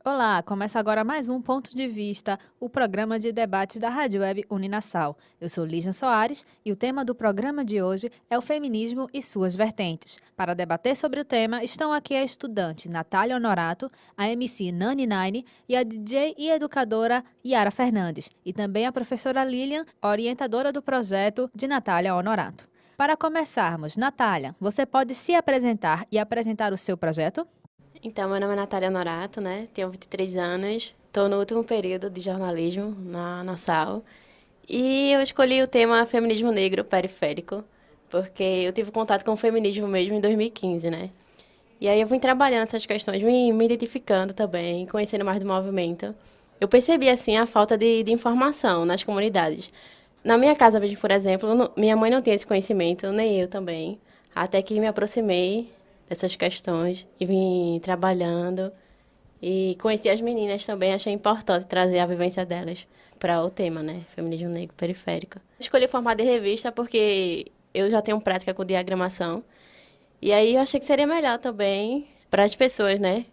Olá, começa agora mais um Ponto de Vista, o programa de debates da Rádio Web Uninasal. Eu sou Lígia Soares e o tema do programa de hoje é o feminismo e suas vertentes. Para debater sobre o tema, estão aqui a estudante Natália Honorato, a MC Nani Nine e a DJ e educadora Yara Fernandes, e também a professora Lilian, orientadora do projeto de Natália Honorato. Para começarmos, Natália, você pode se apresentar e apresentar o seu projeto? Então, meu nome é Natália Norato, né? Tenho 23 anos, estou no último período de jornalismo na SAL. E eu escolhi o tema feminismo negro periférico, porque eu tive contato com o feminismo mesmo em 2015, né? E aí eu vim trabalhando essas questões, me identificando também, conhecendo mais do movimento. Eu percebi, assim, a falta de informação nas comunidades. Na minha casa mesmo, por exemplo, minha mãe não tinha esse conhecimento, nem eu também. Até que me aproximei dessas questões e vim trabalhando. E conheci as meninas também, achei importante trazer a vivência delas para o tema, né? Feminismo negro periférico. Escolhi o formato de revista porque eu já tenho prática com diagramação. E aí eu achei que seria melhor também para as pessoas, né?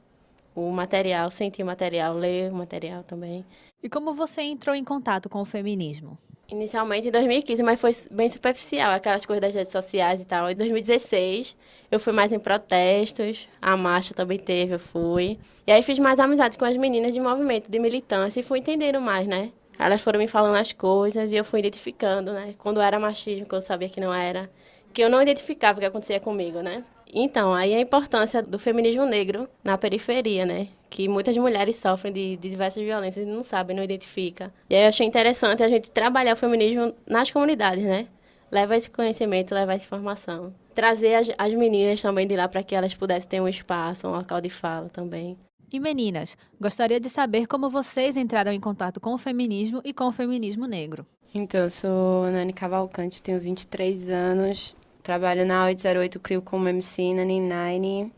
O material, sentir o material, ler o material também. E como você entrou em contato com o feminismo? Inicialmente em 2015, mas foi bem superficial, aquelas coisas das redes sociais e tal. Em 2016, eu fui mais em protestos, a marcha também teve, eu fui. E aí fiz mais amizade com as meninas de movimento, de militância, e fui entendendo mais, né? Elas foram me falando as coisas e eu fui identificando, né? Quando era machismo, que eu sabia que não era, que eu não identificava o que acontecia comigo, né? Então, aí a importância do feminismo negro na periferia, né? Que muitas mulheres sofrem de diversas violências e não sabem, não identificam. E aí eu achei interessante a gente trabalhar o feminismo nas comunidades, né? Levar esse conhecimento, levar essa informação. Trazer as meninas também de lá para que elas pudessem ter um espaço, um local de fala também. E meninas, gostaria de saber como vocês entraram em contato com o feminismo e com o feminismo negro. Então, eu sou Nani Cavalcante, tenho 23 anos, trabalho na 808, crio como MC na Nine,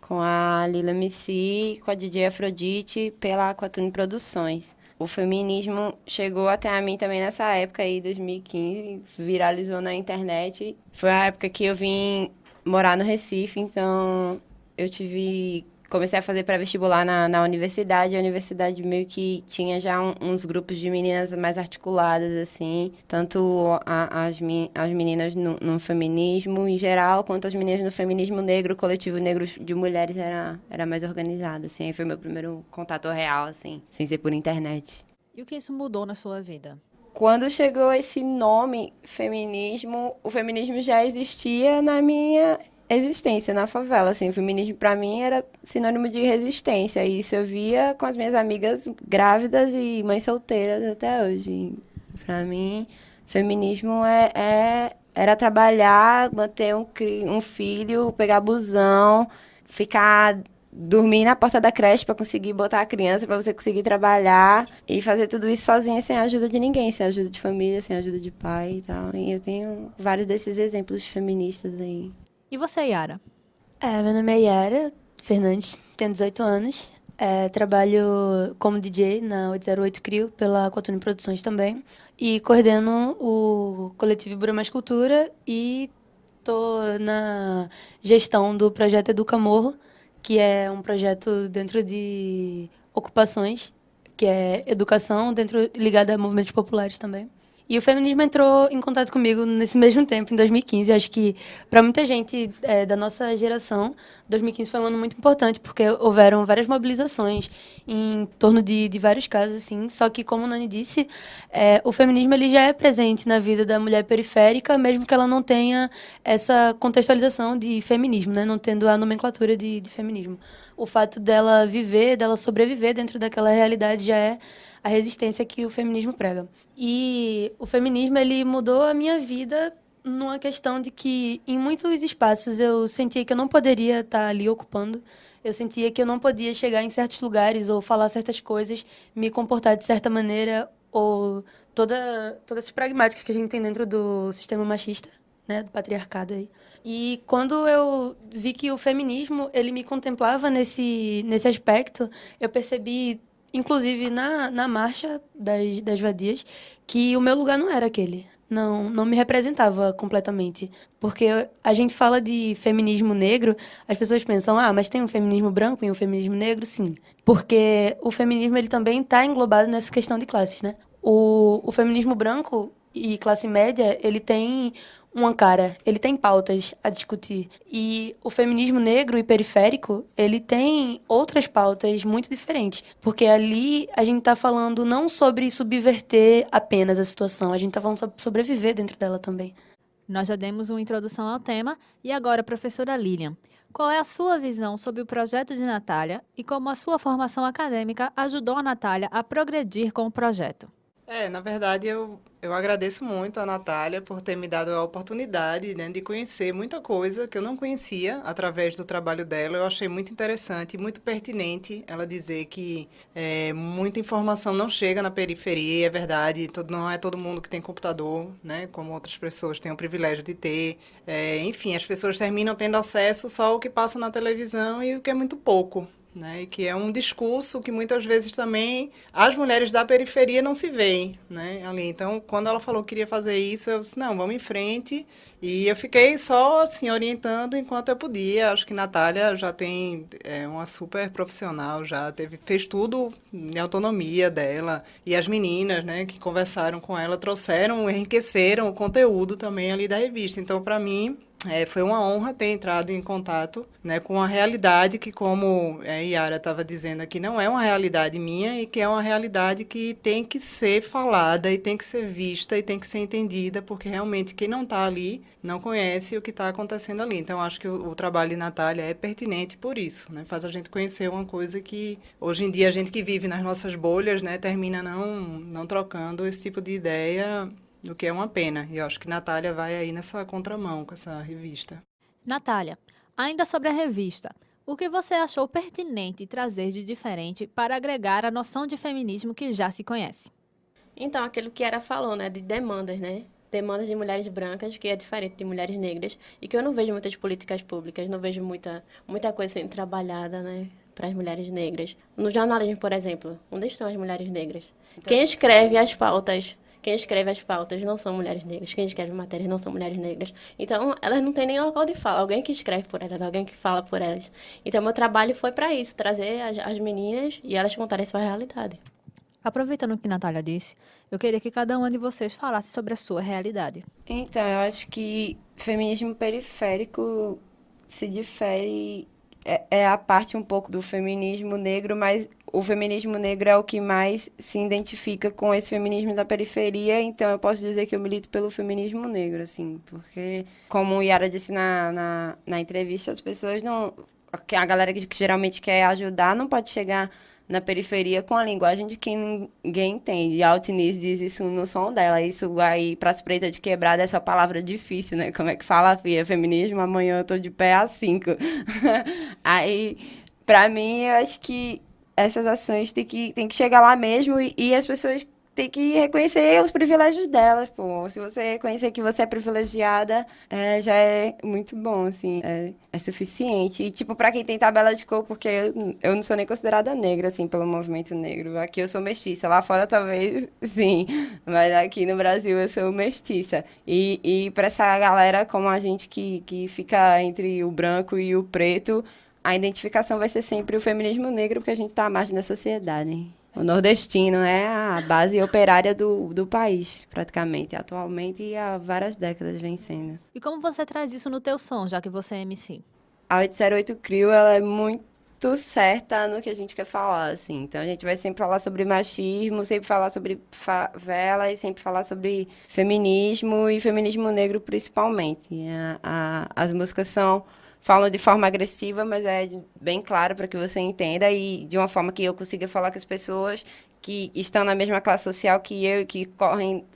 com a Lila MC, com a DJ Afrodite, pela Aquatune Produções. O feminismo chegou até a mim também nessa época aí, 2015, viralizou na internet. Foi a época que eu vim morar no Recife, então eu tive comecei a fazer pré-vestibular na universidade. A universidade meio que tinha já uns grupos de meninas mais articuladas, assim. Tanto as meninas no feminismo em geral, quanto as meninas no feminismo negro. O coletivo negro de mulheres era mais organizado, assim. Aí foi meu primeiro contato real, assim, sem ser por internet. E o que isso mudou na sua vida? Quando chegou esse nome, feminismo, o feminismo já existia na minha existência na favela, assim, o feminismo para mim era sinônimo de resistência, e isso eu via com as minhas amigas grávidas e mães solteiras até hoje. Para mim, feminismo era trabalhar, manter um filho, pegar busão, ficar dormir na porta da creche para conseguir botar a criança, para você conseguir trabalhar e fazer tudo isso sozinha, sem a ajuda de ninguém, sem a ajuda de família, sem a ajuda de pai e tal. E eu tenho vários desses exemplos feministas aí. E você, Yara? Meu nome é Yara Fernandes, tenho 18 anos. Trabalho como DJ na 808 Crio, pela Cotune Produções também. E coordeno o coletivo Bura Mais Cultura e estou na gestão do projeto Educa Morro, que é um projeto dentro de ocupações, que é educação dentro ligada a movimentos populares também. E o feminismo entrou em contato comigo nesse mesmo tempo, em 2015. Acho que, para muita gente da nossa geração, 2015 foi um ano muito importante, porque houveram várias mobilizações em torno de vários casos, assim. Só que, como o Nani disse, o feminismo ele já é presente na vida da mulher periférica, mesmo que ela não tenha essa contextualização de feminismo, né? Não tendo a nomenclatura de feminismo. O fato dela viver, dela sobreviver dentro daquela realidade já é a resistência que o feminismo prega. E o feminismo, ele mudou a minha vida numa questão de que, em muitos espaços, eu sentia que eu não poderia estar ali ocupando. Eu sentia que eu não podia chegar em certos lugares ou falar certas coisas, me comportar de certa maneira, ou todas essas pragmáticas que a gente tem dentro do sistema machista, né, do patriarcado aí. E quando eu vi que o feminismo, ele me contemplava nesse aspecto, eu percebi, inclusive na marcha das vadias, que o meu lugar não era aquele. não me representava completamente. Porque a gente fala de feminismo negro, as pessoas pensam, mas tem um feminismo branco e um feminismo negro? Sim. Porque o feminismo ele também está englobado nessa questão de classes, né? O feminismo branco e classe média, ele tem uma cara, ele tem pautas a discutir. E o feminismo negro e periférico, ele tem outras pautas muito diferentes. Porque ali a gente está falando não sobre subverter apenas a situação, a gente está falando sobre sobreviver dentro dela também. Nós já demos uma introdução ao tema e agora, professora Lilian, qual é a sua visão sobre o projeto de Natália e como a sua formação acadêmica ajudou a Natália a progredir com o projeto? Na verdade, eu agradeço muito a Natália por ter me dado a oportunidade, né, de conhecer muita coisa que eu não conhecia através do trabalho dela. Eu achei muito interessante e muito pertinente ela dizer que muita informação não chega na periferia, é verdade, não é todo mundo que tem computador, né, como outras pessoas têm o privilégio de ter. Enfim, as pessoas terminam tendo acesso só ao que passa na televisão e o que é muito pouco. Né, e que é um discurso que muitas vezes também as mulheres da periferia não se veem, né, ali. Então, quando ela falou que queria fazer isso, eu disse, não, vamos em frente. E eu fiquei só, assim, orientando enquanto eu podia. Acho que Natália já tem uma super profissional, fez tudo em autonomia dela. E as meninas, né, que conversaram com ela, enriqueceram o conteúdo também ali da revista. Então, para mim, foi uma honra ter entrado em contato, né, com a realidade que, como a Yara estava dizendo aqui, não é uma realidade minha e que é uma realidade que tem que ser falada e tem que ser vista e tem que ser entendida, porque realmente quem não está ali não conhece o que está acontecendo ali. Então, acho que o trabalho de Natália é pertinente por isso, né, faz a gente conhecer uma coisa que, hoje em dia, a gente que vive nas nossas bolhas, né, termina não trocando esse tipo de ideia, o que é uma pena. E eu acho que Natália vai aí nessa contramão com essa revista. Natália, ainda sobre a revista, o que você achou pertinente trazer de diferente para agregar a noção de feminismo que já se conhece? Então, aquilo que Yara falou, né, de demandas, né? Demandas de mulheres brancas, que é diferente de mulheres negras, e que eu não vejo muitas políticas públicas, não vejo muita coisa sendo trabalhada, né, para as mulheres negras. No jornalismo, por exemplo, onde estão as mulheres negras? Quem escreve as pautas não são mulheres negras. Quem escreve matérias não são mulheres negras. Então, elas não têm nem local de fala. Alguém que escreve por elas, alguém que fala por elas. Então, meu trabalho foi para isso, trazer as meninas e elas contarem sua realidade. Aproveitando o que Natália disse, eu queria que cada uma de vocês falasse sobre a sua realidade. Então, eu acho que feminismo periférico se difere, é a parte um pouco do feminismo negro, mas o feminismo negro é o que mais se identifica com esse feminismo da periferia, então eu posso dizer que eu milito pelo feminismo negro, assim, porque, como o Yara disse na entrevista, as pessoas não... A galera que geralmente quer ajudar não pode chegar na periferia com a linguagem de quem ninguém entende. A Altiniz diz isso no som dela. Isso aí, pras pretas de quebrada, essa palavra difícil, né? Como é que fala, filha? Feminismo, amanhã eu tô de pé às 5. Aí, pra mim, eu acho que essas ações tem que chegar lá mesmo e as pessoas têm que reconhecer os privilégios delas, pô. Se você reconhecer que você é privilegiada, já é muito bom, assim, é suficiente. E, tipo, pra quem tem tabela de cor, porque eu não sou nem considerada negra, assim, pelo movimento negro. Aqui eu sou mestiça, lá fora talvez, sim, mas aqui no Brasil eu sou mestiça. E pra essa galera como a gente que fica entre o branco e o preto, a identificação vai ser sempre o feminismo negro, porque a gente tá à margem da sociedade, hein? O nordestino é a base operária do país, praticamente, atualmente e há várias décadas vem sendo. E como você traz isso no teu som, já que você é MC? A 808 CRIO, ela é muito certa no que a gente quer falar, assim. Então, a gente vai sempre falar sobre machismo, sempre falar sobre favela e sempre falar sobre feminismo e feminismo negro, principalmente. As músicas falam de forma agressiva, mas é bem claro para que você entenda e de uma forma que eu consiga falar com as pessoas que estão na mesma classe social que eu e que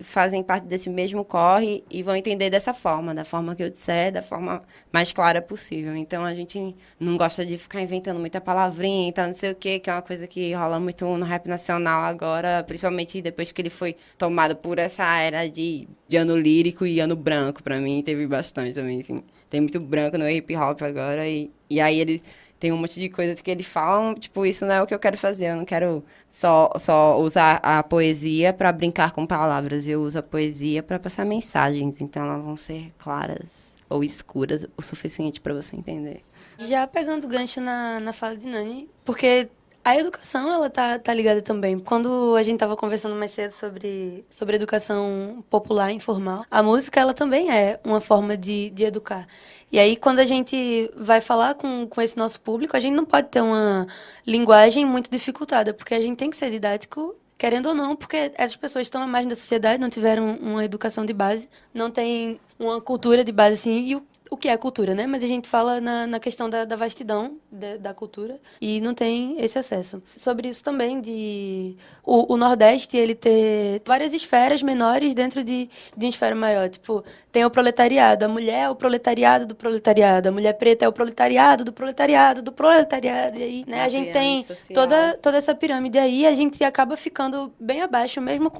fazem parte desse mesmo corre e vão entender dessa forma, da forma que eu disser, da forma mais clara possível. Então, a gente não gosta de ficar inventando muita palavrinha, então não sei o quê, que é uma coisa que rola muito no rap nacional agora, principalmente depois que ele foi tomado por essa era de ano lírico e ano branco. Para mim, teve bastante também, assim. Tem muito branco no hip hop agora e aí eles tem um monte de coisas que eles falam, tipo, isso não é o que eu quero fazer, eu não quero só usar a poesia para brincar com palavras, eu uso a poesia para passar mensagens, então elas vão ser claras ou escuras o suficiente para você entender. Já pegando gancho na fala de Nani, porque a educação, ela tá ligada também. Quando a gente tava conversando mais cedo sobre educação popular, informal, a música, ela também é uma forma de educar. E aí, quando a gente vai falar com esse nosso público, a gente não pode ter uma linguagem muito dificultada, porque a gente tem que ser didático, querendo ou não, porque essas pessoas estão à margem da sociedade, não tiveram uma educação de base, não tem uma cultura de base, assim, e o que é cultura, né? Mas a gente fala na questão da vastidão da cultura e não tem esse acesso. Sobre isso também, o Nordeste, ele ter várias esferas menores dentro de uma esfera maior. Tipo, tem o proletariado, a mulher é o proletariado do proletariado, a mulher preta é o proletariado do proletariado do proletariado. E aí, né, a gente tem toda essa pirâmide aí, a gente acaba ficando bem abaixo, mesmo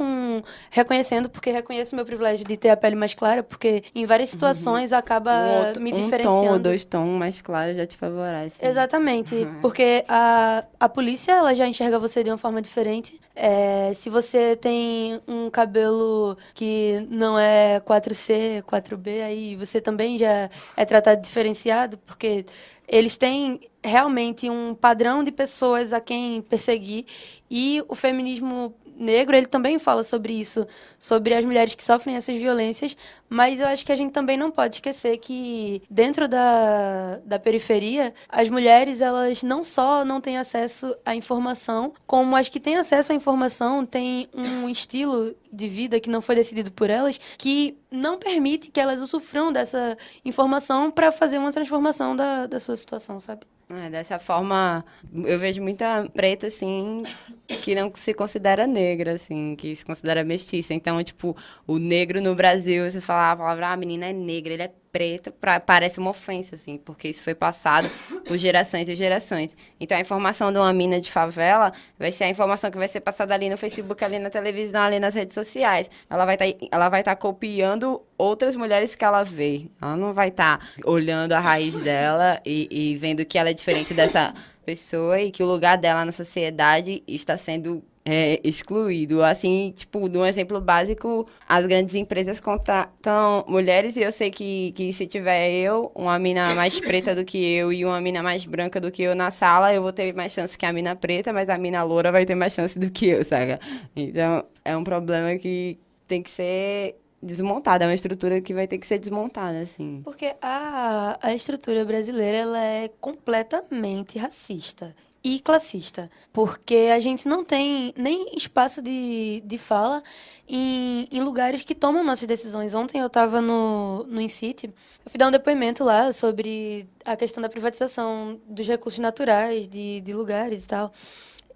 reconhecendo, porque reconheço o meu privilégio de ter a pele mais clara, porque em várias situações acaba me diferenciando. Um tom ou 2 tons mais claros já te favorece. Exatamente, porque a polícia, ela já enxerga você de uma forma diferente. Se você tem um cabelo que não é 4C, 4B, aí você também já é tratado diferenciado, porque eles têm realmente um padrão de pessoas a quem perseguir, e o feminismo negro, ele também fala sobre isso, sobre as mulheres que sofrem essas violências, mas eu acho que a gente também não pode esquecer que dentro da periferia, as mulheres, elas não só não têm acesso à informação, como as que têm acesso à informação têm um estilo de vida que não foi decidido por elas, que não permite que elas usufruam dessa informação para fazer uma transformação da sua situação, sabe? Dessa forma, eu vejo muita preta, assim, que não se considera negra, assim, que se considera mestiça. Então, tipo, o negro no Brasil, você fala a palavra, a menina é negra, ele é preta, parece uma ofensa, assim, porque isso foi passado por gerações e gerações. Então, a informação de uma mina de favela vai ser a informação que vai ser passada ali no Facebook, ali na televisão, ali nas redes sociais. Ela vai estar copiando outras mulheres que ela vê. Ela não vai estar olhando a raiz dela e vendo que ela é diferente dessa pessoa e que o lugar dela na sociedade está sendo excluído. Assim, tipo, de um exemplo básico, as grandes empresas contratam mulheres, e eu sei que se tiver uma mina mais preta do que eu e uma mina mais branca do que eu na sala, eu vou ter mais chance que a mina preta, mas a mina loura vai ter mais chance do que eu, saca? Então, é um problema que tem que ser desmontada, é uma estrutura que vai ter que ser desmontada, assim. Porque a estrutura brasileira, ela é completamente racista e classista, porque a gente não tem nem espaço de fala em lugares que tomam nossas decisões. Ontem eu estava no INCITE, eu fui dar um depoimento lá sobre a questão da privatização dos recursos naturais de lugares e tal.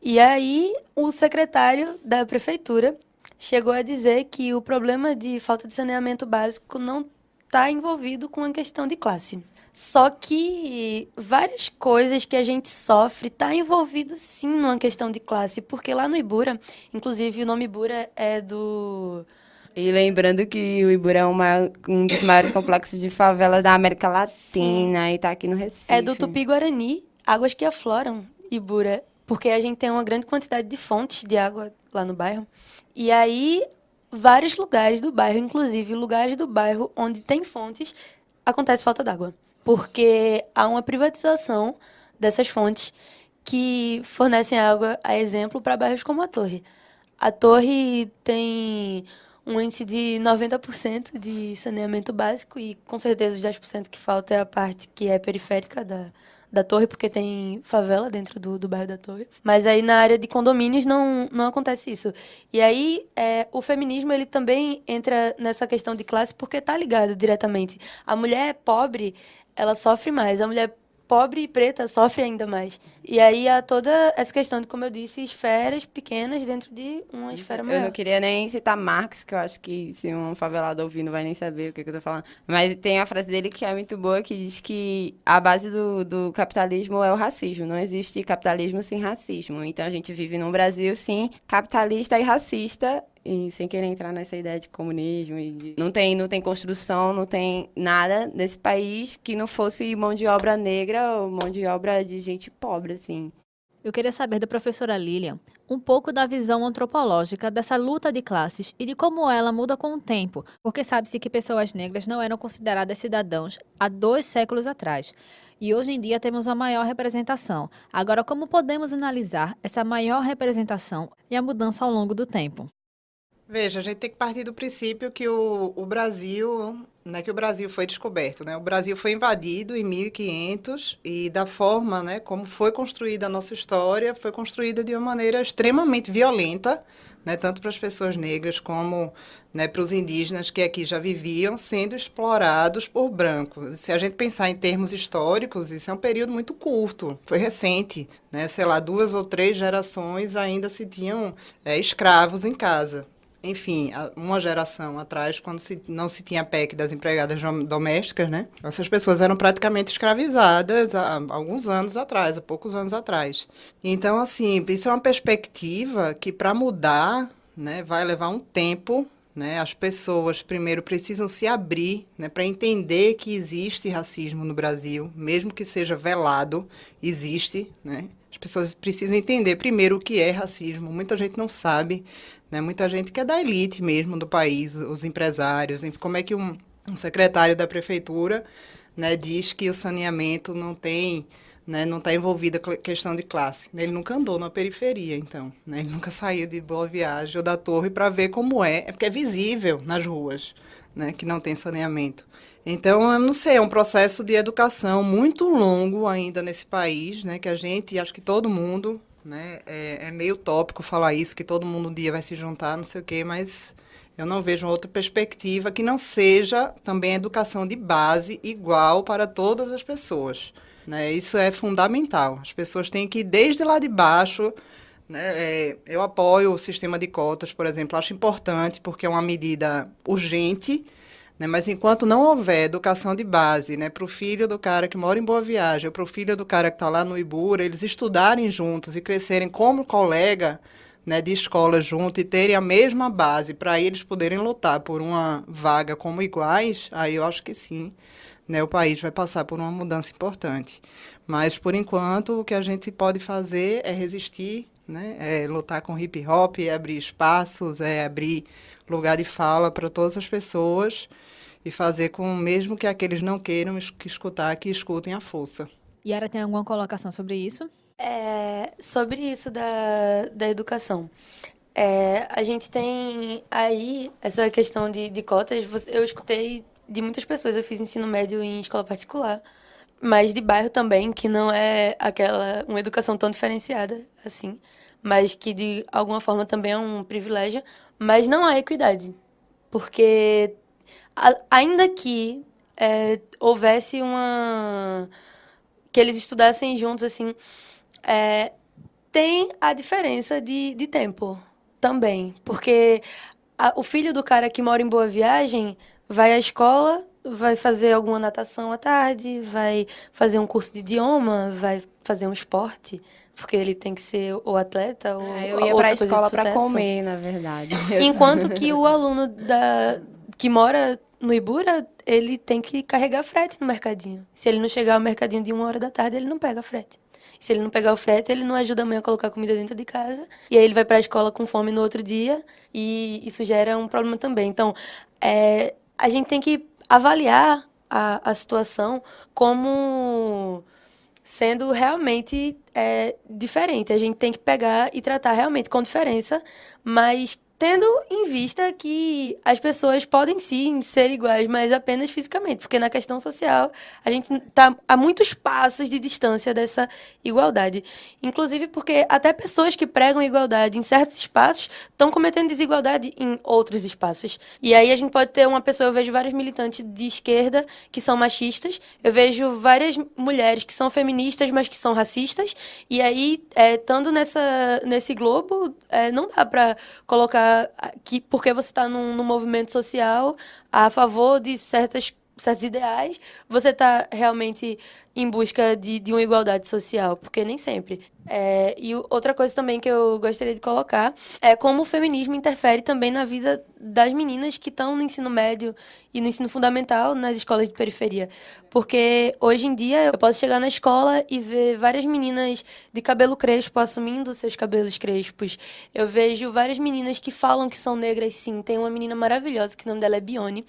E aí o secretário da prefeitura chegou a dizer que o problema de falta de saneamento básico não está envolvido com a questão de classe. Só que várias coisas que a gente sofre tá envolvido sim numa questão de classe, porque lá no Ibura, inclusive o nome Ibura é do... E lembrando que o Ibura é um dos maiores complexos de favela da América Latina, e tá aqui no Recife. É do Tupi-Guarani, águas que afloram Ibura, porque a gente tem uma grande quantidade de fontes de água lá no bairro. E aí, vários lugares do bairro, inclusive lugares do bairro onde tem fontes, acontece falta d'água. Porque há uma privatização dessas fontes que fornecem água, a exemplo, para bairros como a Torre. A Torre tem um índice de 90% de saneamento básico e, com certeza, os 10% que falta é a parte que é periférica da Torre, porque tem favela dentro do bairro da Torre. Mas aí, na área de condomínios, não acontece isso. E aí, o feminismo, ele também entra nessa questão de classe porque está ligado diretamente. A mulher pobre, ela sofre mais. A mulher pobre e preta sofre ainda mais. E aí há toda essa questão de, como eu disse, esferas pequenas dentro de uma esfera maior. Eu não queria nem citar Marx, que eu acho que se um favelado ouvir não vai nem saber o que eu tô falando. Mas tem a frase dele que é muito boa, que diz que a base do capitalismo é o racismo. Não existe capitalismo sem racismo. Então a gente vive num Brasil, sim, capitalista e racista. e sem querer entrar nessa ideia de comunismo. Não tem construção, não tem nada nesse país que não fosse mão de obra negra ou mão de obra de gente pobre, assim. Eu queria saber da professora Lilian um pouco da visão antropológica dessa luta de classes e de como ela muda com o tempo, porque sabe-se que pessoas negras não eram consideradas cidadãos há 2 séculos atrás. E hoje em dia temos uma maior representação. Agora, como podemos analisar essa maior representação e a mudança ao longo do tempo? Veja, a gente tem que partir do princípio que o Brasil, não é que o Brasil foi descoberto, né? O Brasil foi invadido em 1500 e da forma, né, como foi construída a nossa história, foi construída de uma maneira extremamente violenta, né, tanto para as pessoas negras como, né, para os indígenas que aqui já viviam, sendo explorados por brancos. Se a gente pensar em termos históricos, isso é um período muito curto, foi recente, né? Sei lá, 2 ou 3 gerações ainda se tinham escravos em casa. Enfim, uma geração atrás, quando não se tinha PEC das empregadas domésticas, né? Essas pessoas eram praticamente escravizadas há alguns anos atrás, há poucos anos atrás. Então, assim, isso é uma perspectiva que, para mudar, né, vai levar um tempo, né? As pessoas, primeiro, precisam se abrir, né, para entender que existe racismo no Brasil, mesmo que seja velado, existe, né? As pessoas precisam entender, primeiro, o que é racismo. Muita gente não sabe, né? Muita gente que é da elite mesmo do país, os empresários. Como é que um secretário da prefeitura, né, diz que o saneamento não tem, né, não está envolvido com a questão de classe? Ele nunca andou na periferia, então, né? Ele nunca saiu de Boa Viagem ou da Torre para ver como é. É porque é visível nas ruas, né, que não tem saneamento. Então, eu não sei, é um processo de educação muito longo ainda nesse país, né, que a gente, acho que todo mundo, né, é meio utópico falar isso, que todo mundo um dia vai se juntar, não sei o quê, mas eu não vejo outra perspectiva que não seja também educação de base igual para todas as pessoas, né? Isso é fundamental. As pessoas têm que ir desde lá de baixo, né? Eu apoio o sistema de cotas, por exemplo, acho importante porque é uma medida urgente, né? Mas enquanto não houver educação de base, né, para o filho do cara que mora em Boa Viagem, ou para o filho do cara que está lá no Ibura, eles estudarem juntos e crescerem como colega, né, de escola junto e terem a mesma base para eles poderem lutar por uma vaga como iguais, aí eu acho que sim, né, o país vai passar por uma mudança importante. Mas, por enquanto, o que a gente pode fazer é resistir, né, é lutar com hip hop, é abrir espaços, é abrir lugar de fala para todas as pessoas e fazer com, mesmo que aqueles não queiram escutar, que escutem à força. Yara, tem alguma colocação sobre isso? Sobre isso da educação. A gente tem aí essa questão de cotas. Eu escutei de muitas pessoas, eu fiz ensino médio em escola particular, mas de bairro também, que não é uma educação tão diferenciada assim, mas que de alguma forma também é um privilégio, mas não há equidade, porque ainda que houvesse que eles estudassem juntos, assim, tem a diferença de tempo também, porque o filho do cara que mora em Boa Viagem vai à escola, vai fazer alguma natação à tarde, vai fazer um curso de idioma, vai fazer um esporte, porque ele tem que ser o atleta ou eu ia outra pra coisa de escola para sucesso. comer, na verdade. Enquanto que o aluno que mora no Ibura, ele tem que carregar frete no mercadinho. Se ele não chegar ao mercadinho de 1 hora da tarde, ele não pega frete. Se ele não pegar o frete, ele não ajuda a mãe a colocar comida dentro de casa. E aí ele vai para a escola com fome no outro dia. E isso gera um problema também. Então, a gente tem que avaliar a situação como sendo realmente diferente. A gente tem que pegar e tratar realmente com diferença, mas tendo em vista que as pessoas podem sim ser iguais, mas apenas fisicamente, porque na questão social a gente está a muitos passos de distância dessa igualdade. Inclusive porque até pessoas que pregam igualdade em certos espaços estão cometendo desigualdade em outros espaços. E aí a gente pode ter uma pessoa, eu vejo vários militantes de esquerda que são machistas, eu vejo várias mulheres que são feministas, mas que são racistas, e aí, estando nesse globo, não dá para colocar que porque você está num movimento social a favor de certas certos ideais, você está realmente em busca de uma igualdade social, porque nem sempre. Outra coisa também que eu gostaria de colocar é como o feminismo interfere também na vida das meninas que estão no ensino médio e no ensino fundamental nas escolas de periferia. Porque hoje em dia eu posso chegar na escola e ver várias meninas de cabelo crespo assumindo seus cabelos crespos. Eu vejo várias meninas que falam que são negras, sim. Tem uma menina maravilhosa que o nome dela é Bione.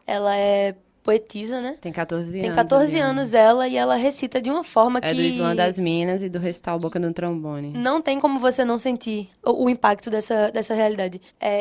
Ela é poetisa, né? Tem 14 anos. Tem 14 anos ela, e ela recita de uma forma É que... do Islã das Minas e do Recital Boca do Trombone. Não tem como você não sentir o impacto dessa realidade.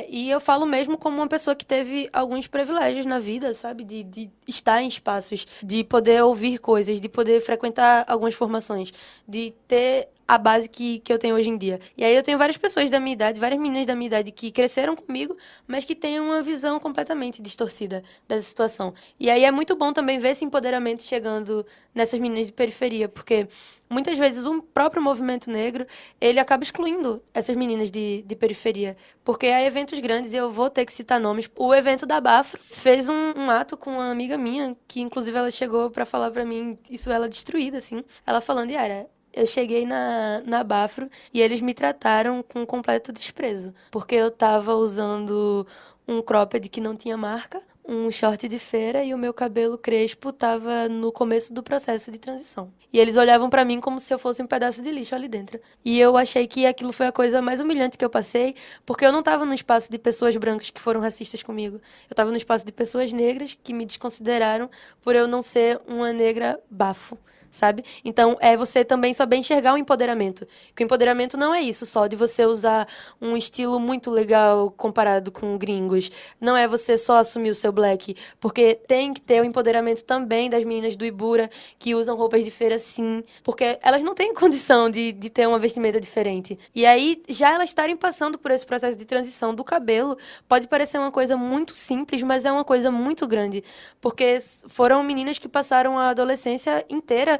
E eu falo mesmo como uma pessoa que teve alguns privilégios na vida, sabe? De estar em espaços, de poder ouvir coisas, de poder frequentar algumas formações, de ter a base que eu tenho hoje em dia. E aí eu tenho várias pessoas da minha idade, várias meninas da minha idade que cresceram comigo, mas que têm uma visão completamente distorcida dessa situação. E aí é muito bom também ver esse empoderamento chegando nessas meninas de periferia, porque muitas vezes o próprio movimento negro, ele acaba excluindo essas meninas de periferia, porque há eventos grandes, e eu vou ter que citar nomes. O evento da Bafro fez um ato com uma amiga minha, que inclusive ela chegou pra falar pra mim, isso ela destruída, assim, ela falando, Yara, eu cheguei na Bafro e eles me trataram com completo desprezo, porque eu tava usando um cropped que não tinha marca, um short de feira, e o meu cabelo crespo tava no começo do processo de transição. E eles olhavam pra mim como se eu fosse um pedaço de lixo ali dentro. E eu achei que aquilo foi a coisa mais humilhante que eu passei, porque eu não tava no espaço de pessoas brancas que foram racistas comigo. Eu tava no espaço de pessoas negras que me desconsideraram por eu não ser uma negra bafo, sabe? Então, é você também saber enxergar o empoderamento. Que o empoderamento não é isso só, de você usar um estilo muito legal comparado com gringos. Não é você só assumir o seu black, porque tem que ter o empoderamento também das meninas do Ibura, que usam roupas de feira, sim, porque elas não têm condição de ter uma vestimenta diferente. E aí, já elas estarem passando por esse processo de transição do cabelo, pode parecer uma coisa muito simples, mas é uma coisa muito grande, porque foram meninas que passaram a adolescência inteira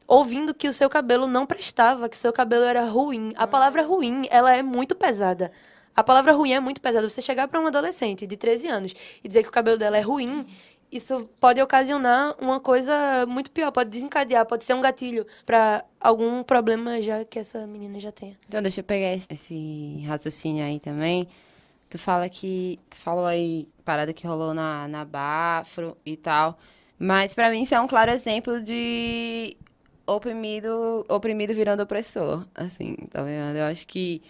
ouvindo que o seu cabelo não prestava, que o seu cabelo era ruim. A palavra ruim, ela é muito pesada. A palavra ruim é muito pesada. Você chegar para uma adolescente de 13 anos e dizer que o cabelo dela é ruim, isso pode ocasionar uma coisa muito pior, pode desencadear, pode ser um gatilho para algum problema já que essa menina já tenha. Então, deixa eu pegar esse raciocínio aí também. Tu falou aí, parada que rolou na Bafro e tal. Mas pra mim isso é um claro exemplo de oprimido virando opressor, assim, tá ligado? Eu acho que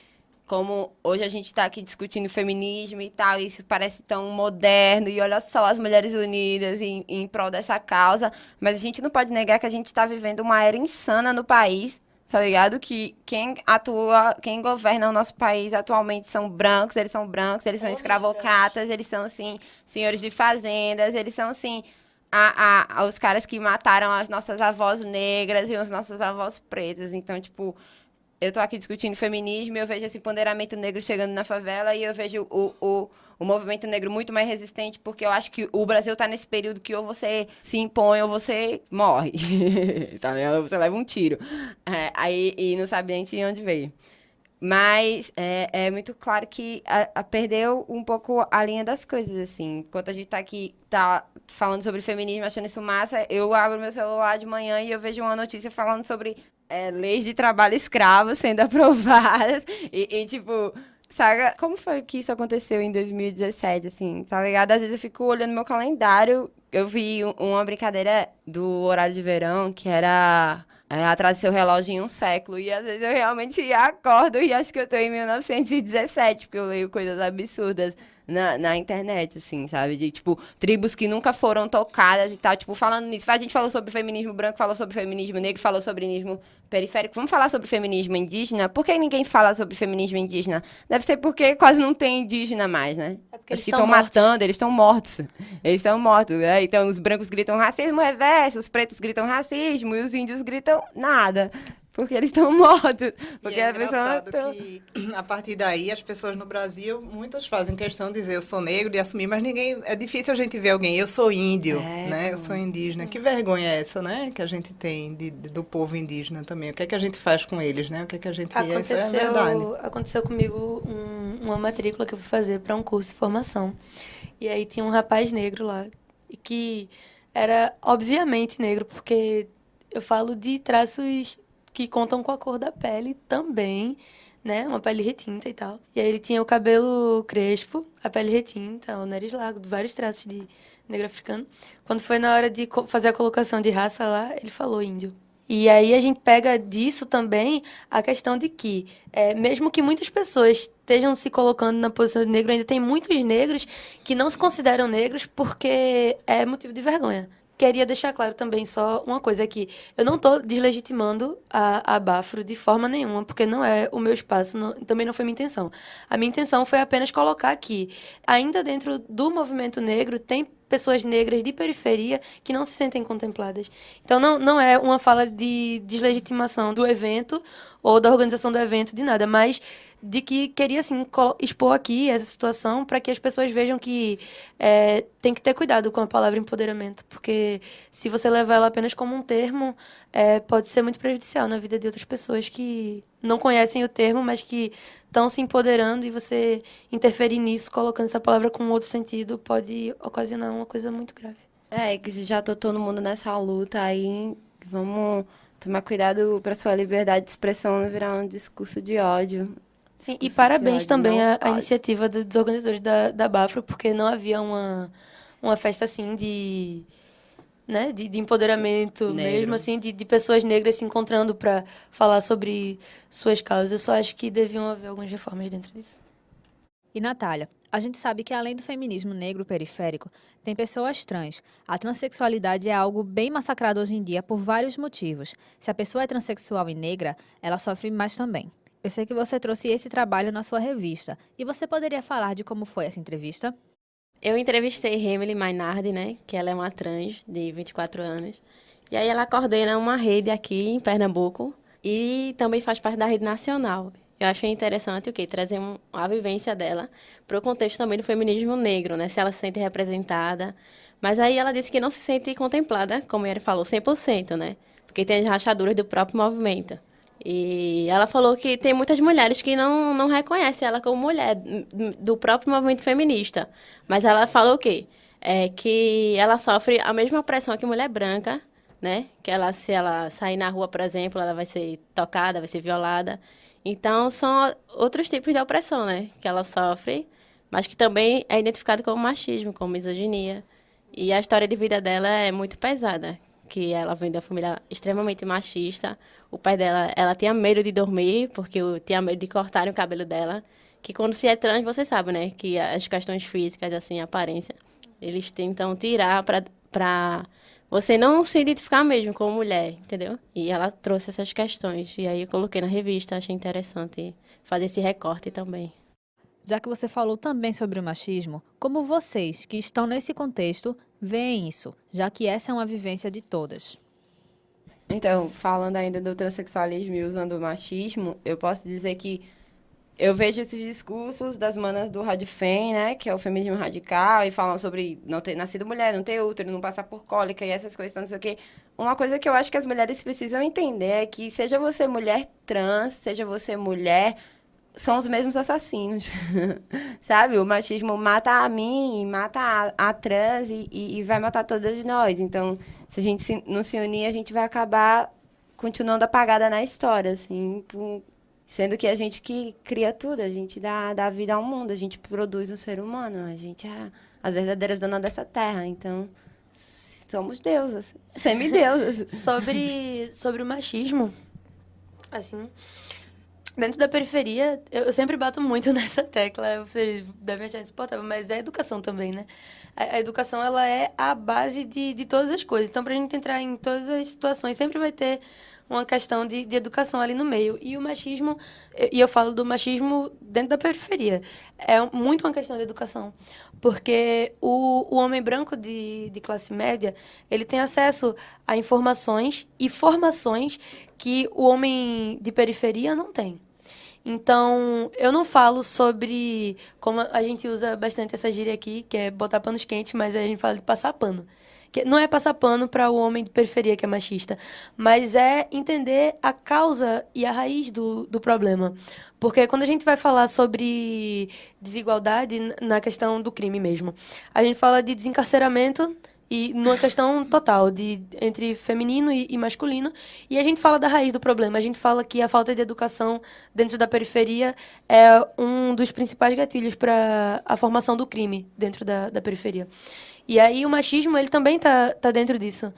como hoje a gente tá aqui discutindo feminismo e tal, isso parece tão moderno, e olha só as mulheres unidas em prol dessa causa, mas a gente não pode negar que a gente tá vivendo uma era insana no país, tá ligado? Que quem governa o nosso país atualmente são brancos, eles são escravocratas, eles são, assim, senhores de fazendas, eles são, assim, os caras que mataram as nossas avós negras e as nossas avós pretas. Então, tipo, eu tô aqui discutindo feminismo e eu vejo esse empoderamento negro chegando na favela, e eu vejo o movimento negro muito mais resistente, porque eu acho que o Brasil tá nesse período que ou você se impõe ou você morre, tá ligado? Ou você leva um tiro. E não sabe nem de onde veio. Mas é muito claro que perdeu um pouco a linha das coisas, assim. Enquanto a gente tá aqui, tá falando sobre feminismo, achando isso massa, eu abro meu celular de manhã e eu vejo uma notícia falando sobre leis de trabalho escravo sendo aprovadas. Tipo, sabe, como foi que isso aconteceu em 2017, assim, tá ligado? Às vezes eu fico olhando meu calendário, eu vi uma brincadeira do horário de verão, que era... atrás do seu relógio em um século. E às vezes eu realmente acordo e acho que eu tô em 1917, porque eu leio coisas absurdas na internet, assim, sabe? De, tipo, tribos que nunca foram tocadas e tal. Tipo, falando nisso, a gente falou sobre feminismo branco, falou sobre feminismo negro, falou sobre feminismo periférico. Vamos falar sobre feminismo indígena? Por que ninguém fala sobre feminismo indígena? Deve ser porque quase não tem indígena mais, né? É porque Os que estão matando, eles estão mortos. Eles estão mortos, né? Então, os brancos gritam racismo reverso, os pretos gritam racismo e os índios gritam nada. Porque eles estão mortos. Porque é a pessoa... que, a partir daí, as pessoas no Brasil, muitas fazem questão de dizer eu sou negro, de assumir, mas ninguém... É difícil a gente ver alguém, eu sou índio, né? Eu sou indígena. Que vergonha é essa, né? Que a gente tem do povo indígena também. O que é que a gente faz com eles, né? O que é que a gente... Isso é verdade. Aconteceu comigo uma matrícula que eu fui fazer para um curso de formação. E aí tinha um rapaz negro lá, que... era obviamente negro, porque eu falo de traços que contam com a cor da pele também, né? Uma pele retinta e tal. E aí ele tinha o cabelo crespo, a pele retinta, o nariz largo, vários traços de negro africano. Quando foi na hora de fazer a colocação de raça lá, ele falou índio. E aí a gente pega disso também a questão de que, mesmo que muitas pessoas estejam se colocando na posição de negro, ainda tem muitos negros que não se consideram negros porque é motivo de vergonha. Queria deixar claro também só uma coisa aqui. Eu não estou deslegitimando a Bafro de forma nenhuma, porque não é o meu espaço, também não foi minha intenção. A minha intenção foi apenas colocar aqui, ainda dentro do movimento negro, tem pessoas negras de periferia que não se sentem contempladas. Então, não é uma fala de deslegitimação do evento ou da organização do evento, de nada, mas de que queria, assim, expor aqui essa situação para que as pessoas vejam que tem que ter cuidado com a palavra empoderamento, porque se você levar ela apenas como um termo, pode ser muito prejudicial na vida de outras pessoas que não conhecem o termo, mas que estão se empoderando, e você interferir nisso, colocando essa palavra com outro sentido, pode ocasionar uma coisa muito grave. Que se já tô todo mundo nessa luta aí, vamos tomar cuidado para sua liberdade de expressão não virar um discurso de ódio. Sim, e parabéns ódio também não à pode. iniciativa dos organizadores da Bafro, porque não havia uma festa assim de, né, de empoderamento Negro. mesmo, assim, de pessoas negras se encontrando para falar sobre suas causas. Eu só acho que deviam haver algumas reformas dentro disso. E Natália, a gente sabe que além do feminismo negro periférico, tem pessoas trans. A transexualidade é algo bem massacrado hoje em dia por vários motivos. Se a pessoa é transexual e negra, ela sofre mais também. Eu sei que você trouxe esse trabalho na sua revista. E você poderia falar de como foi essa entrevista? Eu entrevistei Emily Maynard, né? Que ela é uma trans de 24 anos. E aí ela coordena uma rede aqui em Pernambuco e também faz parte da rede nacional. Eu achei interessante o quê? Trazer a vivência dela para o contexto também do feminismo negro, né? Se ela se sente representada. Mas aí ela disse que não se sente contemplada, como ele falou, 100%, né? Porque tem as rachaduras do próprio movimento. E ela falou que tem muitas mulheres que não reconhecem ela como mulher do próprio movimento feminista. Mas ela falou o quê? Que ela sofre a mesma pressão que mulher branca, né? Que ela, se ela sair na rua, por exemplo, ela vai ser tocada, vai ser violada. Então, são outros tipos de opressão, né? Que ela sofre, mas que também é identificado como machismo, como misoginia. E a história de vida dela é muito pesada, que ela vem de uma família extremamente machista. O pai dela, ela tinha medo de dormir, porque tinha medo de cortarem o cabelo dela. Que quando se é trans, você sabe, né? Que as questões físicas, assim, a aparência, eles tentam tirar pra você não se identificar mesmo como mulher, entendeu? E ela trouxe essas questões. E aí eu coloquei na revista, achei interessante fazer esse recorte também. Já que você falou também sobre o machismo, como vocês que estão nesse contexto veem isso, já que essa é uma vivência de todas? Então, falando ainda do transexualismo e usando o machismo, eu posso dizer que eu vejo esses discursos das manas do Radifem, né, que é o feminismo radical, e falam sobre não ter nascido mulher, não ter útero, não passar por cólica e essas coisas, não sei o quê. Uma coisa que eu acho que as mulheres precisam entender é que seja você mulher trans, seja você mulher, são os mesmos assassinos, sabe? O machismo mata a mim, mata a trans e vai matar todas nós. Então, se a gente não se unir, a gente vai acabar continuando apagada na história, assim, sendo que a gente que cria tudo, a gente dá vida ao mundo, a gente produz um ser humano, a gente é as verdadeiras donas dessa terra. Então, somos deusas, semideusas. Sobre o machismo, assim, dentro da periferia, eu sempre bato muito nessa tecla, vocês devem achar insuportável, mas é a educação também, né? A educação, ela é a base de todas as coisas. Então, pra gente entrar em todas as situações, sempre vai ter uma questão de educação ali no meio. E o machismo, e eu falo do machismo dentro da periferia, é muito uma questão de educação. Porque o homem branco de classe média, ele tem acesso a informações e formações que o homem de periferia não tem. Então, eu não falo sobre, como a gente usa bastante essa gíria aqui, que é botar panos quentes, mas a gente fala de passar pano. Que não é passar pano para o homem de periferia que é machista, mas é entender a causa e a raiz do problema. Porque quando a gente vai falar sobre desigualdade na questão do crime mesmo, a gente fala de desencarceramento E numa questão total, entre feminino e masculino. E a gente fala da raiz do problema. A gente fala que a falta de educação dentro da periferia é um dos principais gatilhos para a formação do crime dentro da periferia. E aí o machismo, ele também tá dentro disso.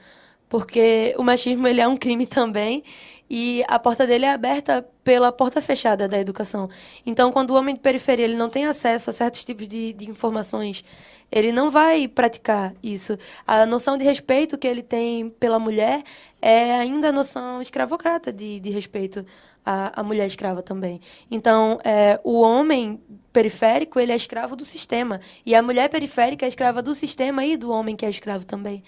Porque o machismo, ele é um crime também. E a porta dele é aberta pela porta fechada da educação. Então, quando o homem de periferia ele não tem acesso a certos tipos de informações, ele não vai praticar isso. A noção de respeito que ele tem pela mulher é ainda a noção escravocrata de respeito à mulher escrava também. Então, o homem periférico, ele é escravo do sistema. E a mulher periférica é escrava do sistema e do homem que é escravo também.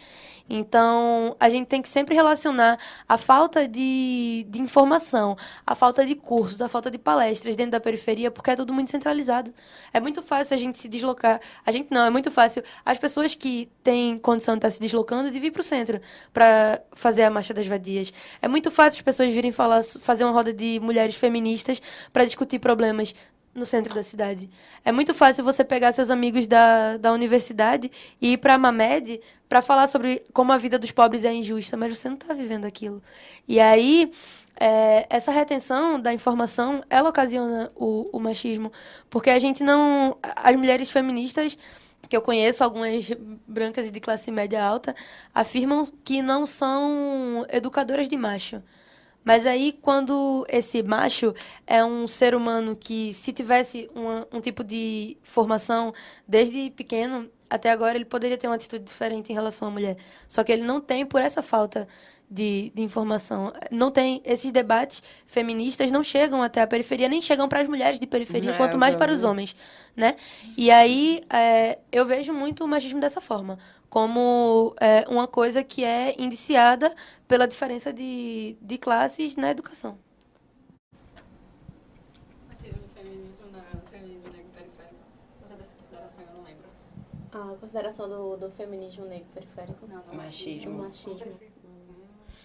Então, a gente tem que sempre relacionar a falta de informação, a falta de cursos, a falta de palestras dentro da periferia, porque é tudo muito centralizado. É muito fácil a gente se deslocar. A gente não, é muito fácil. As pessoas que têm condição de estar se deslocando de vir para o centro para fazer a Marcha das Vadias. É muito fácil as pessoas virem fazer uma roda de mulheres feministas para discutir problemas no centro da cidade. É muito fácil você pegar seus amigos da universidade e ir para a Mamed para falar sobre como a vida dos pobres é injusta, mas você não está vivendo aquilo. E aí, essa retenção da informação, ela ocasiona o machismo, porque a gente não... As mulheres feministas, que eu conheço, algumas brancas e de classe média alta, afirmam que não são educadoras de macho. Mas aí, quando esse macho é um ser humano que, se tivesse um tipo de formação desde pequeno até agora, ele poderia ter uma atitude diferente em relação à mulher. Só que ele não tem por essa falta de informação. Não tem, esses debates feministas não chegam até a periferia, nem chegam para as mulheres de periferia, quanto mais para os homens, né? E aí, eu vejo muito o machismo dessa forma, como uma coisa que é indiciada pela diferença de classes na educação. Machismo e feminismo negro periférico. Você dessa consideração, eu não lembro. A consideração do feminismo negro periférico? Não, Machismo.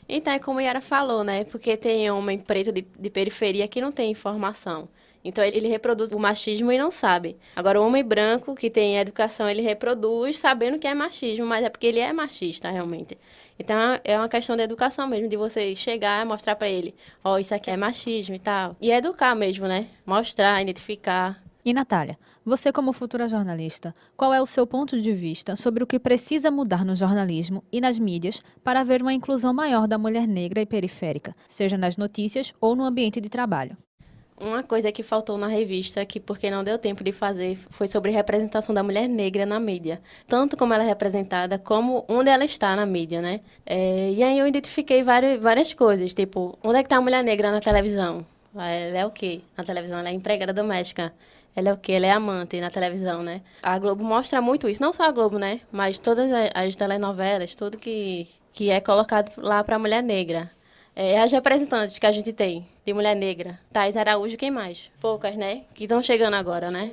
Então, é como a Yara falou, né? Porque tem homem preto de periferia que não tem informação. Então, ele reproduz o machismo e não sabe. Agora, o homem branco que tem educação, ele reproduz sabendo que é machismo, mas é porque ele é machista, realmente. Então, é uma questão de educação mesmo, de você chegar e mostrar para ele, ó, isso aqui é machismo e tal. E educar mesmo, né? Mostrar, identificar. E, Natália, você como futura jornalista, qual é o seu ponto de vista sobre o que precisa mudar no jornalismo e nas mídias para haver uma inclusão maior da mulher negra e periférica, seja nas notícias ou no ambiente de trabalho? Uma coisa que faltou na revista, que porque não deu tempo de fazer, foi sobre representação da mulher negra na mídia. Tanto como ela é representada, como onde ela está na mídia, né? E aí eu identifiquei várias coisas, tipo, onde é que está a mulher negra na televisão? Ela é o quê? Na televisão ela é empregada doméstica. Ela é o quê? Ela é amante na televisão, né? A Globo mostra muito isso. Não só a Globo, né? Mas todas as telenovelas, tudo que é colocado lá para a mulher negra. As representantes que a gente tem de mulher negra. Thais Araújo, quem mais? Poucas, né? Que estão chegando agora, né?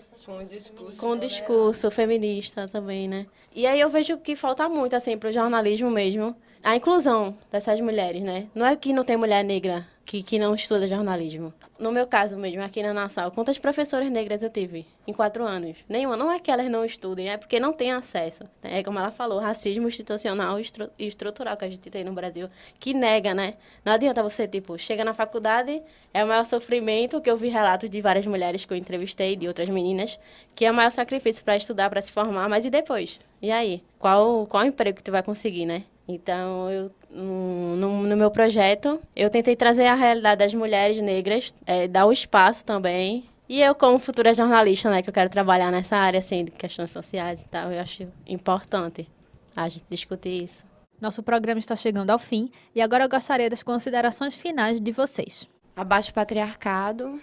Com o discurso feminista também, né? E aí eu vejo que falta muito, assim, para o jornalismo mesmo. A inclusão dessas mulheres, né? Não é que não tem mulher negra que não estuda jornalismo. No meu caso mesmo, aqui na Nassau, quantas professoras negras eu tive em 4 anos? Nenhuma. Não é que elas não estudem, é porque não têm acesso. É como ela falou, racismo institucional e estrutural que a gente tem no Brasil, que nega, né? Não adianta você, tipo, chega na faculdade, é o maior sofrimento, que eu vi relatos de várias mulheres que eu entrevistei, de outras meninas, que é o maior sacrifício para estudar, para se formar, mas e depois? E aí? Qual emprego que tu vai conseguir, né? Então, no meu projeto, eu tentei trazer a realidade das mulheres negras, dar o espaço também. E eu, como futura jornalista, né, que eu quero trabalhar nessa área, assim, de questões sociais e tal, eu acho importante a gente discutir isso. Nosso programa está chegando ao fim e agora eu gostaria das considerações finais de vocês. Abaixo o patriarcado,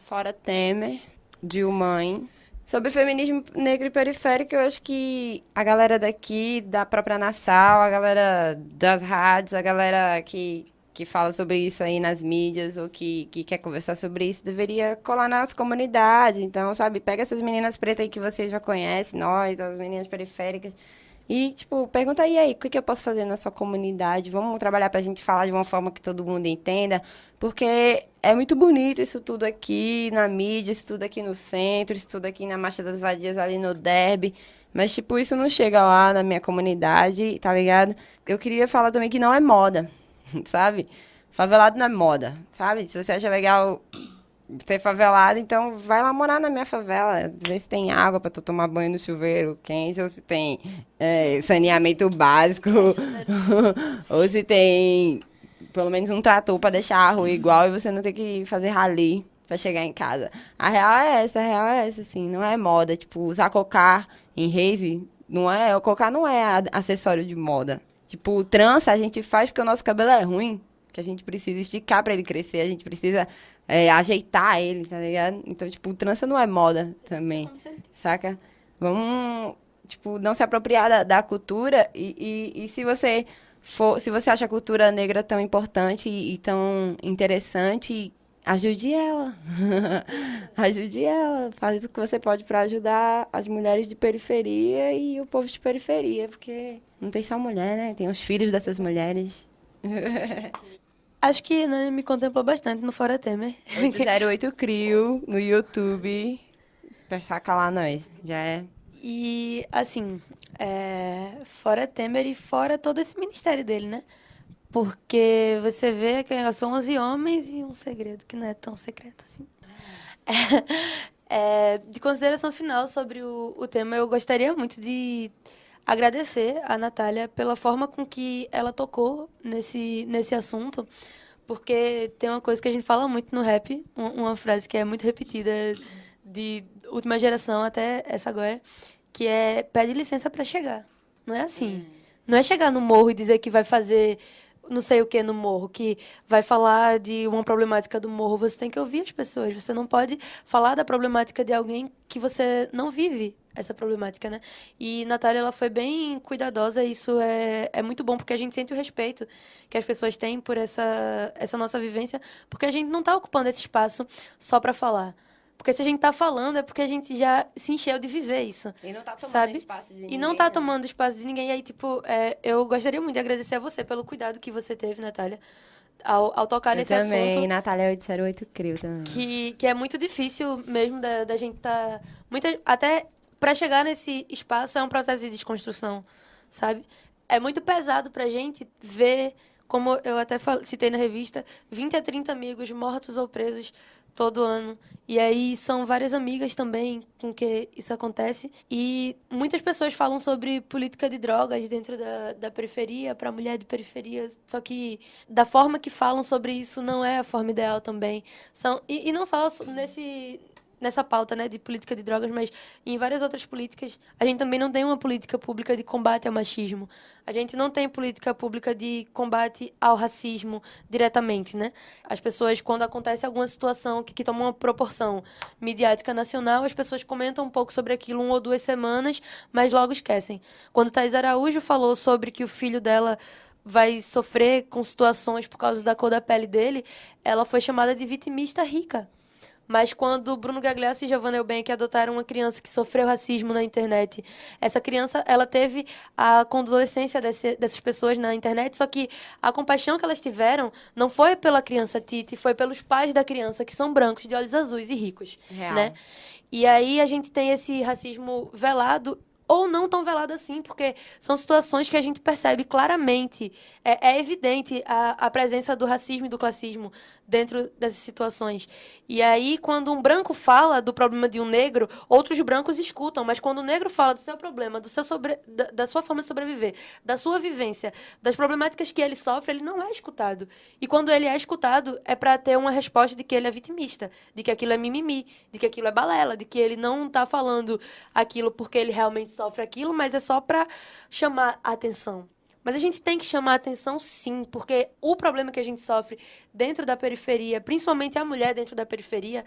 fora Temer, Dilma. Sobre feminismo negro e periférico, eu acho que a galera daqui, da própria Nassau, a galera das rádios, a galera que fala sobre isso aí nas mídias ou que quer conversar sobre isso, deveria colar nas comunidades. Então, sabe, pega essas meninas pretas aí que você já conhece, nós, as meninas periféricas, E, tipo, pergunta aí, o que eu posso fazer na sua comunidade? Vamos trabalhar pra gente falar de uma forma que todo mundo entenda, porque é muito bonito isso tudo aqui na mídia, isso tudo aqui no centro, isso tudo aqui na Marcha das Vadias, ali no Derby, mas, tipo, isso não chega lá na minha comunidade, tá ligado? Eu queria falar também que não é moda, sabe? Favelado não é moda, sabe? Se você acha legal ser favelado, então vai lá morar na minha favela, ver se tem água pra tu tomar banho no chuveiro quente, ou se tem saneamento básico, ou se tem pelo menos um trator pra deixar a rua igual e você não ter que fazer rali pra chegar em casa. A real é essa, assim, não é moda, tipo, usar cocar em rave, o cocar não é acessório de moda. Tipo, trança a gente faz porque o nosso cabelo é ruim, que a gente precisa esticar pra ele crescer, a gente precisa ajeitar ele, tá ligado? Então, tipo, trança não é moda também, saca? Vamos, tipo, não se apropriar da cultura e se você acha a cultura negra tão importante e tão interessante, ajude ela. Ajude ela. Faz o que você pode pra ajudar as mulheres de periferia e o povo de periferia, porque não tem só mulher, né? Tem os filhos dessas mulheres. Acho que Nani me contemplou bastante no Fora Temer. 08 Crio no YouTube. Pra sacar lá nós. Já é. E, assim, fora Temer e fora todo esse ministério dele, né? Porque você vê que são 11 homens e um segredo que não é tão secreto assim. De consideração final sobre o tema, eu gostaria muito de agradecer a Natália pela forma com que ela tocou nesse assunto, porque tem uma coisa que a gente fala muito no rap, uma frase que é muito repetida de última geração até essa agora, que é pede licença para chegar. Não é assim. Não é chegar no morro e dizer que vai fazer não sei o que no morro, que vai falar de uma problemática do morro. Você tem que ouvir as pessoas. Você não pode falar da problemática de alguém que você não vive essa problemática, né? E Natália, ela foi bem cuidadosa e isso é muito bom, porque a gente sente o respeito que as pessoas têm por essa nossa vivência, porque a gente não está ocupando esse espaço só para falar. Porque se a gente tá falando é porque a gente já se encheu de viver isso. E não tá tomando sabe? espaço de ninguém. E não tá né? tomando espaço de ninguém. E aí, tipo, eu gostaria muito de agradecer a você pelo cuidado que você teve, Natália, ao tocar Eu nesse também, assunto. Natália 808 Crio também. Que é muito difícil mesmo da gente tá... até para chegar nesse espaço é um processo de desconstrução, sabe? É muito pesado pra gente ver, como eu até citei na revista, 20 a 30 amigos mortos ou presos todo ano. E aí são várias amigas também com que isso acontece. E muitas pessoas falam sobre política de drogas dentro da periferia, para mulher de periferia. Só que da forma que falam sobre isso não é a forma ideal também. E não só nessa pauta, né, de política de drogas, mas em várias outras políticas, a gente também não tem uma política pública de combate ao machismo. A gente não tem política pública de combate ao racismo diretamente, né? As pessoas, quando acontece alguma situação que toma uma proporção midiática nacional, as pessoas comentam um pouco sobre aquilo 1 ou 2 semanas, mas logo esquecem. Quando Thaís Araújo falou sobre que o filho dela vai sofrer com situações por causa da cor da pele dele, ela foi chamada de vitimista rica. Mas quando Bruno Gagliasso e Giovanna Eubank adotaram uma criança que sofreu racismo na internet, essa criança, ela teve a condolência dessas pessoas na internet, só que a compaixão que elas tiveram não foi pela criança Titi, foi pelos pais da criança, que são brancos, de olhos azuis e ricos, Real. né? E aí a gente tem esse racismo velado, ou não tão velado assim, porque são situações que a gente percebe claramente. É evidente a presença do racismo e do classismo dentro dessas situações. E aí, quando um branco fala do problema de um negro, outros brancos escutam. Mas quando o negro fala do seu problema, da sua forma de sobreviver, da sua vivência, das problemáticas que ele sofre, ele não é escutado. E quando ele é escutado, é para ter uma resposta de que ele é vitimista, de que aquilo é mimimi, de que aquilo é balela, de que ele não está falando aquilo porque ele realmente sofre aquilo, mas é só para chamar a atenção. Mas a gente tem que chamar a atenção, sim, porque o problema que a gente sofre dentro da periferia, principalmente a mulher dentro da periferia,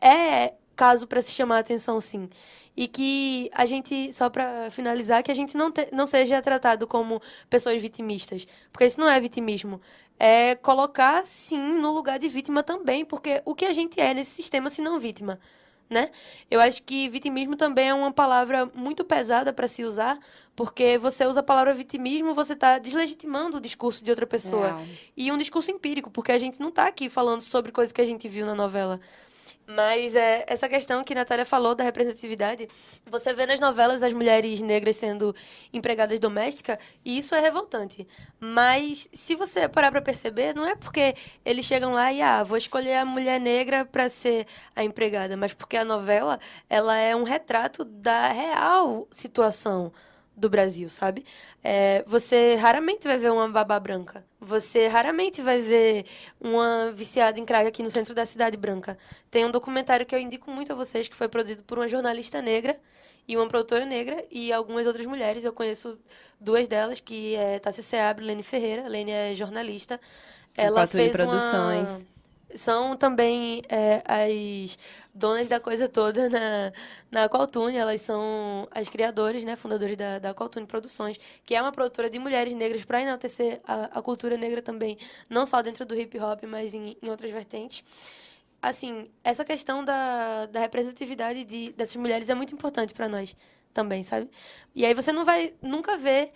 é caso para se chamar a atenção, sim. E que a gente, só para finalizar, que a gente não seja tratado como pessoas vitimistas, porque isso não é vitimismo. É colocar, sim, no lugar de vítima também, porque o que a gente é nesse sistema se não vítima? né? Eu acho que vitimismo também é uma palavra muito pesada para se usar, porque você usa a palavra vitimismo, você está deslegitimando o discurso de outra pessoa. Real. E um discurso empírico, porque a gente não está aqui falando sobre coisas que a gente viu na novela. Mas essa questão que a Natália falou da representatividade, você vê nas novelas as mulheres negras sendo empregadas domésticas, e isso é revoltante. Mas se você parar para perceber, não é porque eles chegam lá e, vou escolher a mulher negra para ser a empregada, mas porque a novela, ela é um retrato da real situação do Brasil, sabe? Você raramente vai ver uma babá branca. Você raramente vai ver uma viciada em crack aqui no centro da cidade branca. Tem um documentário que eu indico muito a vocês, que foi produzido por uma jornalista negra e uma produtora negra e algumas outras mulheres. Eu conheço duas delas, que é Tássia Seabra e Lene Ferreira. Lene é jornalista. Ela Coatune fez Produções. São também as donas da coisa toda na Coatune. Elas são as criadoras, né, fundadoras da Coatune Produções, que é uma produtora de mulheres negras para enaltecer a cultura negra também, não só dentro do hip hop, mas em outras vertentes. Assim, essa questão da representatividade dessas mulheres é muito importante para nós também, sabe? E aí você não vai nunca ver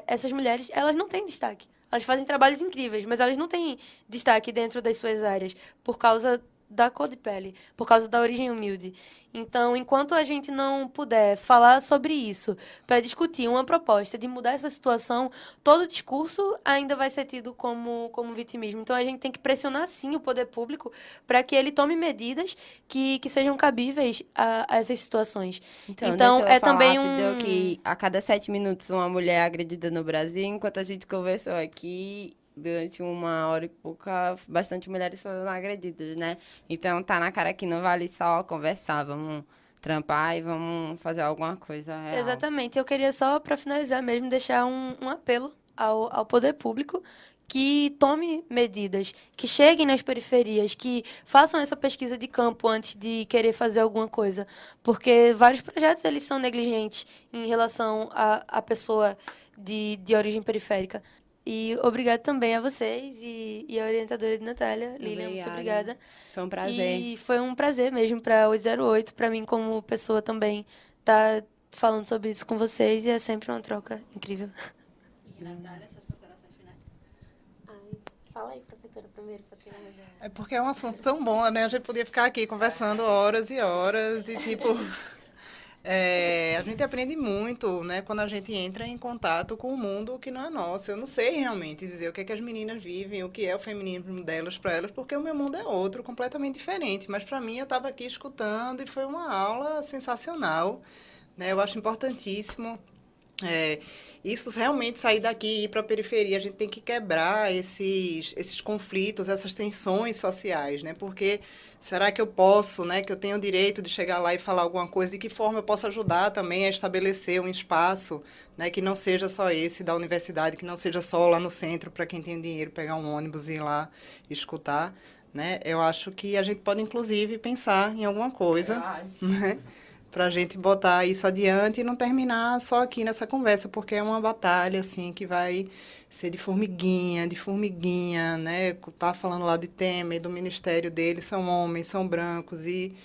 essas mulheres, elas não têm destaque. Elas fazem trabalhos incríveis, mas elas não têm destaque dentro das suas áreas por causa da cor de pele, por causa da origem humilde. Então, enquanto a gente não puder falar sobre isso para discutir uma proposta de mudar essa situação, todo o discurso ainda vai ser tido como vitimismo. Então, a gente tem que pressionar, sim, o poder público para que ele tome medidas que sejam cabíveis a essas situações. Então deixa eu é falar também rápido que a cada 7 minutos uma mulher é agredida no Brasil, enquanto a gente conversou aqui, durante 1 hora e pouca, bastante mulheres foram agredidas, né? Então tá na cara que não vale só conversar, vamos trampar e vamos fazer alguma coisa real. Exatamente. Eu queria só, para finalizar mesmo, deixar um apelo ao poder público que tome medidas, que cheguem nas periferias, que façam essa pesquisa de campo antes de querer fazer alguma coisa. Porque vários projetos eles são negligentes em relação à pessoa de origem periférica. E obrigado também a vocês e a orientadora de Natália, Lilian, muito obrigada. Foi um prazer. E foi um prazer mesmo para 808, para mim como pessoa também, estar falando sobre isso com vocês, e é sempre uma troca incrível. E Natália, suas considerações finais? Fala aí, professora, primeiro, para ter uma ideia. É porque é um assunto tão bom, né? A gente podia ficar aqui conversando horas e horas e, tipo, a gente aprende muito, né? Quando a gente entra em contato com um mundo que não é nosso. Eu não sei realmente dizer o que é que as meninas vivem, o que é o feminismo delas para elas, porque o meu mundo é outro, completamente diferente. Mas, para mim, eu estava aqui escutando e foi uma aula sensacional, né? Eu acho importantíssimo isso realmente sair daqui e ir para a periferia. A gente tem que quebrar esses conflitos, essas tensões sociais, né? Porque será que eu posso, né? Que eu tenho o direito de chegar lá e falar alguma coisa? De que forma eu posso ajudar também a estabelecer um espaço, né? Que não seja só esse da universidade, que não seja só lá no centro para quem tem dinheiro pegar um ônibus e ir lá escutar, né? Eu acho que a gente pode, inclusive, pensar em alguma coisa, né? Para a gente botar isso adiante e não terminar só aqui nessa conversa, porque é uma batalha, assim, que vai ser de formiguinha, né? Tá falando lá de Temer, do ministério dele, são homens, são brancos, e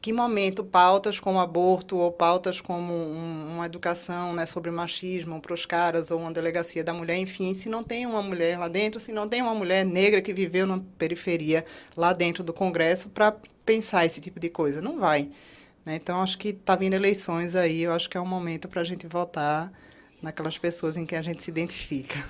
que momento pautas como aborto ou pautas como uma educação, né, sobre machismo para os caras, ou uma delegacia da mulher, enfim, se não tem uma mulher lá dentro, se não tem uma mulher negra que viveu na periferia lá dentro do Congresso para pensar esse tipo de coisa, não vai. Né? Então, acho que está vindo eleições aí, eu acho que é um momento para a gente votar naquelas pessoas em que a gente se identifica.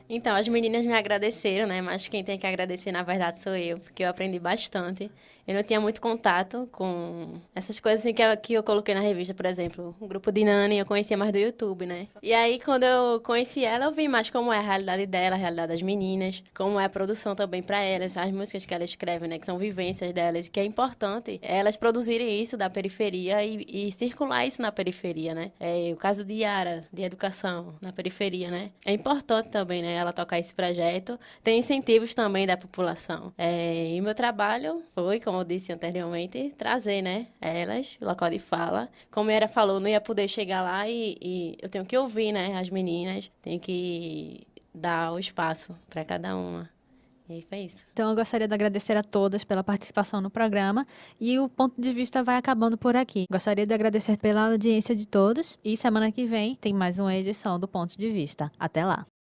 Então, as meninas me agradeceram, né? Mas quem tem que agradecer, na verdade, sou eu, porque eu aprendi bastante. Eu não tinha muito contato com essas coisas assim que eu coloquei na revista, por exemplo. O grupo de Nani eu conhecia mais do YouTube, né? E aí, quando eu conheci ela, eu vi mais como é a realidade dela, a realidade das meninas, como é a produção também para elas, as músicas que elas escrevem, né? Que são vivências delas, que é importante elas produzirem isso da periferia e circular isso na periferia, né? O caso de Yara, de educação na periferia, né? É importante também, né? Ela tocar esse projeto. Tem incentivos também da população. E meu trabalho foi, como eu disse anteriormente, trazer, né, elas, local de fala. Como a Yara falou, não ia poder chegar lá e eu tenho que ouvir, né, as meninas, tenho que dar o espaço para cada uma. E aí foi isso. Então, eu gostaria de agradecer a todas pela participação no programa e o Ponto de Vista vai acabando por aqui. Gostaria de agradecer pela audiência de todos e semana que vem tem mais uma edição do Ponto de Vista. Até lá!